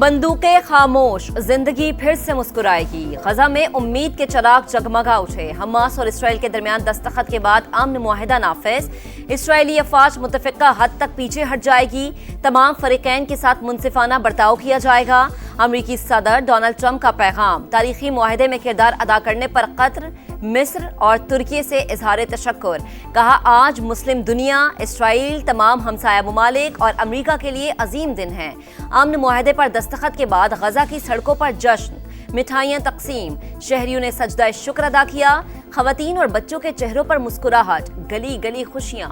बंदूकें खामोश, जिंदगी फिर से मुस्कुराएगी। गजा में उम्मीद के चिराग जगमगा उठे। हमास और इसराइल के दरमियान दस्तखत के बाद अमन मुआहिदा नाफिज। इसराइली अफवाज मुतफिका हद तक पीछे हट जाएगी। तमाम फरीकैन के साथ मुनसिफाना बर्ताव किया जाएगा। अमरीकी सदर डोनाल्ड ट्रंप का पैगाम। तारीखी मुआहिदे में किरदार अदा करने पर कतर, मिस्र और तुर्की से इजहार तशक्कुर। कहा, आज मुस्लिम दुनिया, इसराइल, तमाम हमसाया ममालिक और अमरीका के लिए अजीम दिन है। अमन मुआहिदे पर दस्तखत के बाद गजा की सड़कों पर जश्न, मिठाइयां तकसीम, शहरियों ने सजदा शुक्र अदा किया। खवातीन और बच्चों के चेहरों पर मुस्कुराहट, गली गली खुशियां।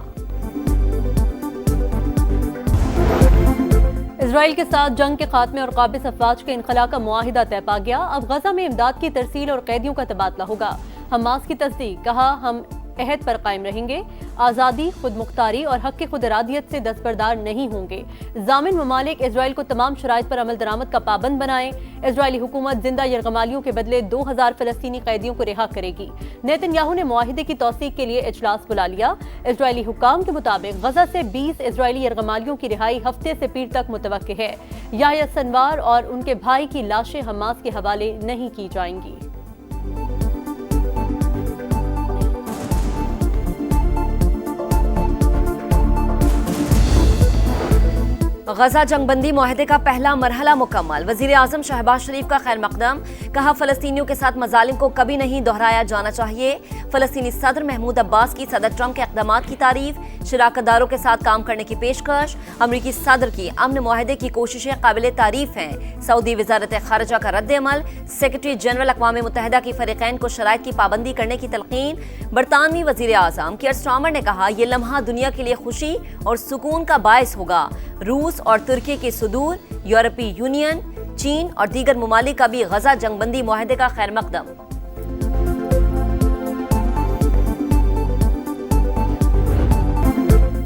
इसराइल के साथ जंग के खात्मे और काबिज अफवाज के इनखला का मुआहिदा तय पा गया। अब गजा में इमदाद की तरसील और कैदियों का तबादला होगा। हमास की तस्दीक। कहा, हम अहद पर कायम रहेंगे। आज़ादी, खुद मुख्तारी और हक की खुद इरादियत से दस्तबरदार नहीं होंगे। जामिन ममालिक इसराइल को तमाम शराइत पर अमल दरामद का पाबंद बनाएं। इसराइली हुकूमत जिंदा यरगमालियों के बदले 2000 फलस्तीनी कैदियों को रिहा करेगी। नेतन्याहू ने मुआहिदे की तौसीक के लिए इजलास बुला लिया। इसराइली हुकाम के मुताबिक गजा से 20 इसराइली यरगमालियों की रिहाई हफ्ते से पीर तक मुतवक्के है। याह्या सिनवार और उनके भाई की लाशें हमास के हवाले नहीं की जाएंगी। गजा जंगबंदी मुआहिदे का पहला मरहला मुकम्मल। वजीर आजम शहबाज शरीफ का खैर मकदम। कहा, फलस्तीनियों के साथ मजालिम को कभी नहीं दोहराया जाना चाहिए। फलस्तीनी सदर महमूद अब्बास की सदर ट्रंप के इक़दामात की तारीफ। शराकतदारों के साथ काम करने की पेशकश। अमरीकी सदर की अमन मुआहिदे की कोशिशें काबिल तारीफ हैं। सऊदी वजारत खारजा का रद्द अमल। सेक्रेटरी जनरल अक़वाम मुत्तहिदा की फरीकैन को शराइत की पाबंदी करने की तलकीन। बरतानवी वजीर आजम कीयर स्टारमर ने कहा, यह लम्हा दुनिया के लिए खुशी और सुकून का बायस होगा। रूस और तुर्की के सुदूर, यूरोपीय यूनियन, चीन और दीगर ममालिक का भी गजा जंगबंदी मुआहिदे का खैर मकदम।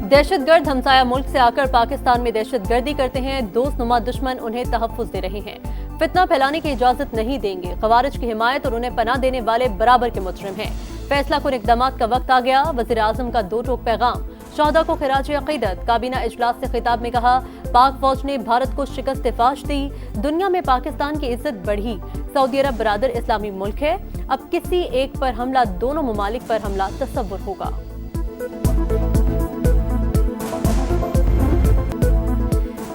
दहशतगर्द हमसाया मुल्क से आकर पाकिस्तान में दहशतगर्दी करते हैं। दोस्तनुमा दुश्मन उन्हें तहफ्फुज़ दे रहे हैं। फितना फैलाने की इजाजत नहीं देंगे। खवारिज की हिमायत और उन्हें पनाह देने वाले बराबर के मुजरिम हैं। फैसला कुन इक़दामात का वक्त आ गया। वज़ीर आज़म का दो टोक पैगाम। शहदा को खिराज अक़ीदत। काबीना इजलास से खिताब में कहा, पाक फौज ने भारत को शिकस्त फाश दी। दुनिया में पाकिस्तान की इज्जत बढ़ी। सऊदी अरब बरादर इस्लामी मुल्क है। अब किसी एक पर हमला, दोनों ममालिक पर हमला तसव्वुर होगा।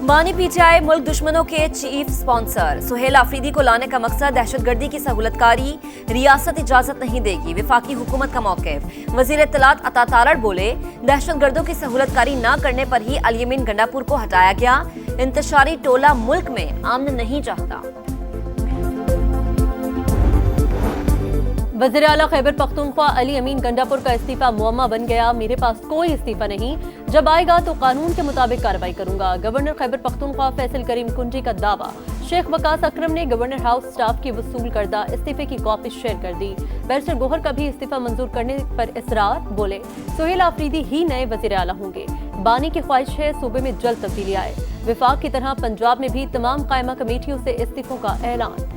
बानी पीटीआई मुल्क दुश्मनों के चीफ स्पॉन्सर। सुहेल आफरीदी को लाने का मकसद दहशतगर्दी की सहूलतकारी। रियासत इजाजत नहीं देगी, विफाकी हुकूमत का मौक़िफ़। वज़ीर इत्तलात अता तारड़ बोले, दहशतगर्दों की सहूलतकारी न करने पर ही अल यमीन गंडापुर को हटाया गया। इंतशारी टोला मुल्क में अमन नहीं चाहता। वज़ीर आला खैबर पख्तूनख्वा अली अमीन गंडापुर का इस्तीफा मुअम्मा बन गया। मेरे पास कोई इस्तीफा नहीं, जब आएगा तो कानून के मुताबिक कार्रवाई करूंगा। गवर्नर खैबर पख्तूनख्वा फैसल करीम कुंजी का दावा। शेख वकास अकरम ने गवर्नर हाउस स्टाफ की वसूल करदा इस्तीफे की कॉपी शेयर कर दी। बैरिस्टर गोहर का भी इस्तीफा मंजूर करने पर इसरार। बोले, सुहेल आफरीदी ही नए वज़ीर आला होंगे। बानी की ख्वाहिश है सूबे में जल्द तब्दीली आए। विफाक की तरह पंजाब में भी तमाम कायमा कमेटियों से इस्तीफों का ऐलान।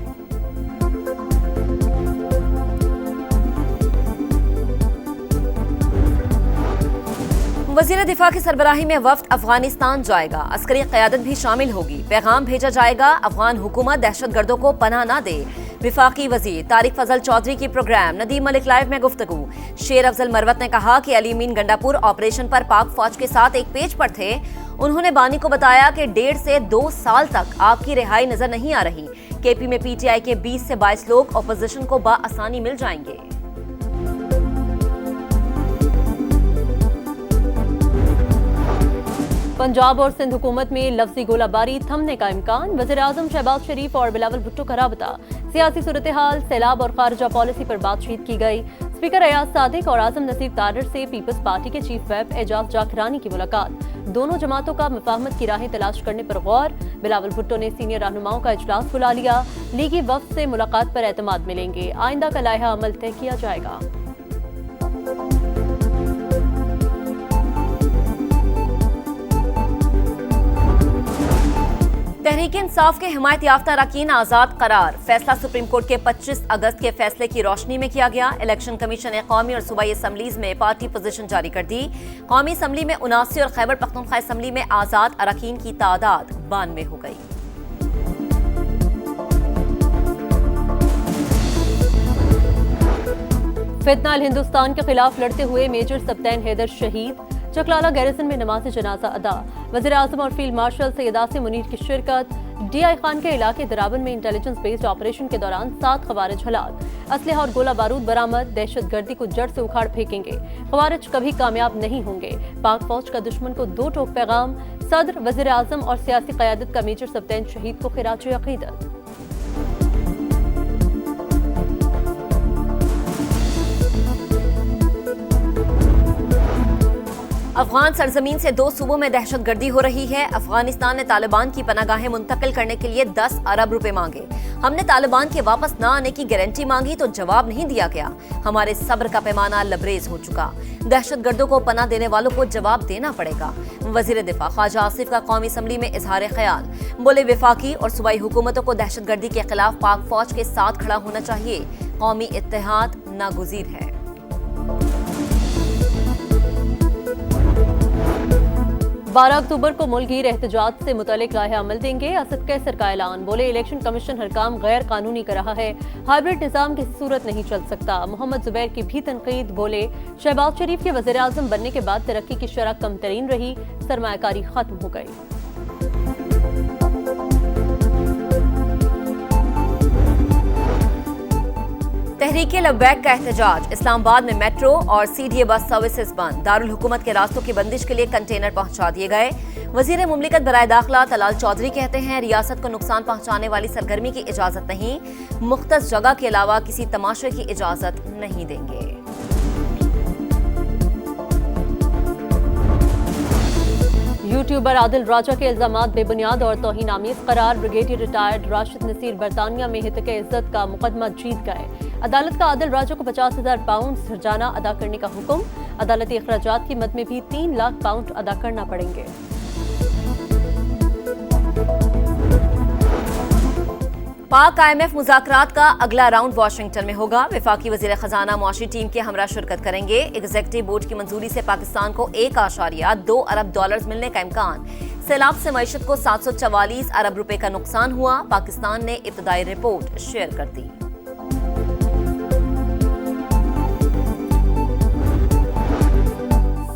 वज़ीर दिफा की सरबराही में वफ्द अफगानिस्तान जाएगा। अस्करी क़यादत भी शामिल होगी। पैगाम भेजा जाएगा, अफगान हुकूमत दहशतगर्दों को पनाह न दे। विफाकी वज़ीर तारिक फजल चौधरी की प्रोग्राम नदीम मलिक लाइव में गुफ्तगू। शेर अफजल मरवत ने कहा कि अली अमीन गंडापुर ऑपरेशन पर पाक फौज के साथ एक पेज पर थे। उन्होंने बानी को बताया कि 1.5 से 2 साल तक आपकी रिहाई नजर नहीं आ रही। केपी में पीटीआई के 20 से 22 लोग अपोजिशन को बाआसानी मिल जाएंगे। पंजाब और सिंध हुकूमत में लफ्जी गोलाबारी थमने का इम्कान। वज़ीर आज़म शहबाज शरीफ और बिलावल भुट्टो का राबता। सियासी सूरत हाल, सैलाब और खारजा पॉलिसी पर बातचीत की गई। स्पीकर अयाज सादिक और आज़म नसीर तारड़ से पीपल्स पार्टी के चीफ व्हिप एजाज जाखरानी की मुलाकात। दोनों जमातों का मुफाहमत की राहें तलाश करने पर गौर। बिलावल भुट्टो ने सीनियर रहनुमाओं का इजलास बुला लिया। लीगी वफ्द से मुलाकात पर एतमाद मिलेंगे। आइंदा का लायहा अमल तय किया जाएगा। तहरीक इंसाफ के हिमायत याफ्ता अरकान आज़ाद करार। फैसला सुप्रीम कोर्ट के 25 अगस्त के फैसले की रोशनी में किया गया। इलेक्शन कमीशन ने कौमी और सूबाई असम्बलीज में पार्टी पोजीशन जारी कर दी। कौमी असम्बली में 79 और खैबर पख्तूनख्वा असम्बली में आज़ाद अरकान की तादाद 92 हो गई। फितनाल हिंदुस्तान के खिलाफ लड़ते हुए मेजर सप्तैन हैदर शहीद। चकलाला गैरिसन में नमाज जनाजा अदा। वज़ीर आज़म और फील्ड मार्शल सैयद आसिम मुनीर की शिरकत। DI खान के इलाके दरावन में इंटेलिजेंस बेस्ड ऑपरेशन के दौरान 7 खवारिज हलाक। असलहा और गोला बारूद बरामद। दहशतगर्दी को जड़ से उखाड़ फेंकेंगे। खवारिज कभी कामयाब नहीं होंगे। पाक फौज का दुश्मन को 2 टोक पैगाम। सदर, वज़ीर आज़म और सियासी क़यादत का मेजर सप्तैन शहीद को खिराज अक़ीदत। अफगान सरजमीन से 2 सूबों में दहशतगर्दी हो रही है। अफगानिस्तान ने तालिबान की पनागाहें मुंतकिल करने के लिए 10 अरब रुपए मांगे। हमने तालिबान के वापस न आने की गारंटी मांगी तो जवाब नहीं दिया गया। हमारे सब्र का पैमाना लबरेज हो चुका। दहशतगर्दों को पनाह देने वालों को जवाब देना पड़ेगा। वजीर दिफा ख्वाजा आसिफ का कौमी असम्बली में इजहार ख्याल। बोले, वफाकी और सूबाई हुकूमतों को दहशतगर्दी के खिलाफ पाक फौज के साथ खड़ा होना चाहिए। कौमी इत्तेहाद नागुज़ीर है। 12 अक्टूबर को मुल्कीर एहतजाज से मुतल्लिक राह अमल देंगे। असद कैसर का ऐलान। बोले, इलेक्शन कमीशन हर काम गैर कानूनी कर रहा है। हाइब्रिड निज़ाम की सूरत नहीं चल सकता। मोहम्मद जुबैर की भी तनकीद। बोले, शहबाज शरीफ के वज़ीर आज़म बनने के बाद तरक्की की शरह कम तरीन रही। सरमायाकारी खत्म हो गई। तहरीक लब्बैक का एहतजाज। इस्लामाबाद में मेट्रो और CDA बस सर्विसेज बंद। दारुल हुकूमत के रास्तों की बंदिश के लिए कंटेनर पहुंचा दिए गए। वजीर मुमलिकत बराए दाखिला तलाल चौधरी कहते हैं, रियासत को नुकसान पहुंचाने वाली सरगर्मी की इजाजत नहीं। मुख्तस जगह के अलावा किसी तमाशे की इजाजत नहीं देंगे। यूट्यूबर आदिल राजा के इल्जामात बेबुनियाद और तौहीन आमीज करार। ब्रिगेडियर रिटायर्ड राशिद नसीर बरतानिया में हितक इज्जत का मुकदमा जीत गए। अदालत का आदिल राजा को 50,000 पाउंड हर्जाना अदा करने का हुक्म। अदालती अखराजात की मद में भी 3 लाख पाउंड अदा करना पड़ेंगे। पाक IMF मुज़ाकरात का अगला राउंड वाशिंगटन में होगा। वफाकी वज़ीर खजाना मुआशी टीम के हमरा शिरकत करेंगे। एग्जीक्यूटिव बोर्ड की मंजूरी से पाकिस्तान को $1.2 अरब मिलने का इम्कान। सैलाब से मईशत को 744 अरब रुपए का नुकसान हुआ। पाकिस्तान ने इब्तदाई रिपोर्ट शेयर कर दी।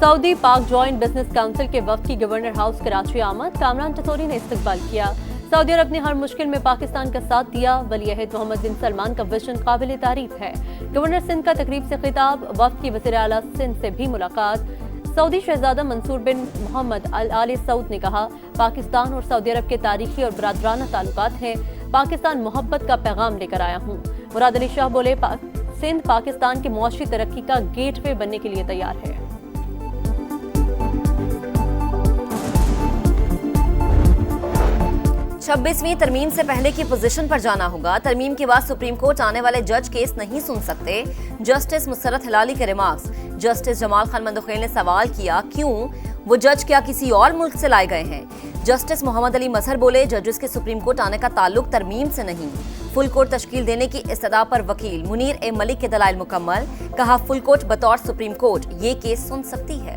सऊदी पाक जॉइंट बिजनेस काउंसिल के वफ्द की गवर्नर हाउस कराची आमद। कामरान टटोरी ने इस्तकबाल किया। सऊदी अरब ने हर मुश्किल में पाकिस्तान का साथ दिया। वली अहद मोहम्मद बिन सलमान का विजन काबिल तारीफ है। गवर्नर सिंध का तकरीब से खिताब। वफ्द की वज़ीर आला सिंध से भी मुलाकात। सऊदी शहजादा मंसूर बिन मोहम्मद अल आले सऊद ने कहा, पाकिस्तान और सऊदी अरब के तारीखी और बरादराना ताल्लुकात हैं। पाकिस्तान मोहब्बत का पैगाम लेकर आया हूँ। मुराद अली शाह बोले, सिंध पाकिस्तान की मुआशी तरक्की का गेटवे बनने के लिए तैयार है। 26वीं तरमीम से पहले की पोजीशन पर जाना होगा। तरमीम के बाद सुप्रीम कोर्ट आने वाले जज केस नहीं सुन सकते। जस्टिस मुसरत हिलाली के रिमार्क्स। जस्टिस जमाल खान मंदुखेल ने सवाल किया, क्यों वो जज क्या किसी और मुल्क से लाए गए हैं? जस्टिस मोहम्मद अली मजहर बोले, जजेस के सुप्रीम कोर्ट आने का ताल्लुक तरमीम से नहीं। फुल कोर्ट तश्कील देने की इस्तदा पर वकील मुनीर ए मलिक के दलाइल मुकम्मल। कहा, फुल कोर्ट बतौर सुप्रीम कोर्ट ये केस सुन सकती है।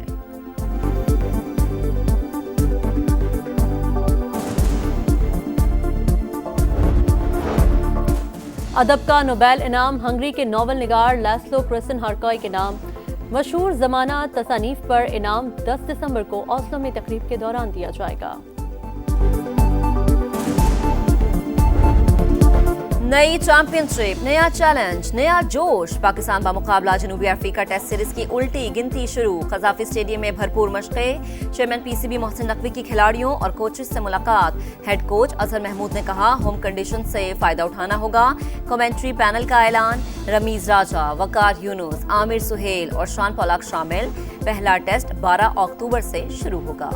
अदब का नोबेल इनाम हंगरी के नॉवल निगार लैस्लो क्रिसन हार्काई के नाम। मशहूर ज़माना तसानीफ पर इनाम 10 दिसंबर को ओस्लो में तकरीब के दौरान दिया जाएगा। नई चैंपियनशिप, नया चैलेंज, नया जोश। पाकिस्तान का मुकाबला जनूबी अफ्रीका टेस्ट सीरीज की उल्टी गिनती शुरू। कज़ाफी स्टेडियम में भरपूर मशक़ें। चेयरमैन PCB मोहसिन नकवी की खिलाड़ियों और कोचेस से मुलाकात। हेड कोच अजहर महमूद ने कहा, होम कंडीशन से फायदा उठाना होगा। कमेंट्री पैनल का ऐलान। रमीज राजा, वकार यूनुस, आमिर सुहेल और शान पोलाक शामिल। पहला टेस्ट 12 अक्टूबर से शुरू होगा।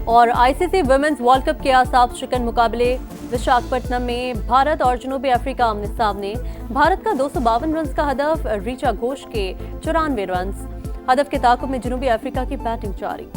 और ICC वुमेन्स वर्ल्ड कप के आसाफ शिकन मुकाबले। विशाखापट्टनम में भारत और जनूबी अफ्रीका आमने सामने। भारत का 252 रन का हदफ, रीचा घोष के 94 रन। हदफ के ताकुब में जनूबी अफ्रीका की बैटिंग जारी।